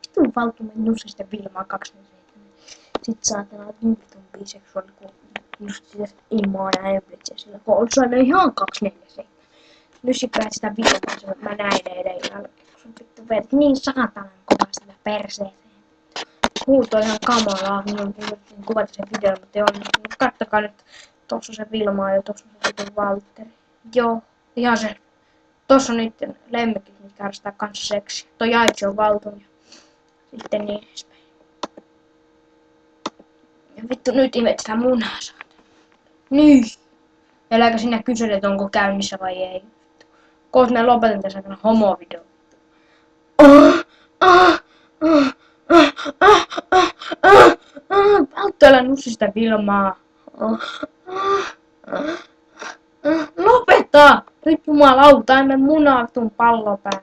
Vitun Valtumen Nussista Vilmaa 247. Sit saatana vitun biseksuaali, kun just sitä immoa ja emblitse sillä koulussa on ihan 247. Nussi pääsi sitä Vilmaa, mä näin eilen jälkeen, kun sun vittu vedät niin saatanan kovaa sillä perseeseen. Huuto ihan kamalaa, minun yritin kuvata sen videon, mutta ei onnistunut. Kattokaa nyt, tossa se Vilmaa ja tossa se vitun Valtteri. Joo, ihan se. Tossa on niitten lemmikit, mitkä harrastaa kanssa seksiä. Toi Aitsi on Valtun ja sitten niin edespäin. Ja vittu nyt imetään munaa saata. Niin. Elääkö sinä kysyä, että onko käynnissä vai ei? Koos mä lopetan tässä aikana homovideo. Välttää Nussista Vilmaa. Lopeta! Nyt jumalauta, emme munaa vitun pallopää.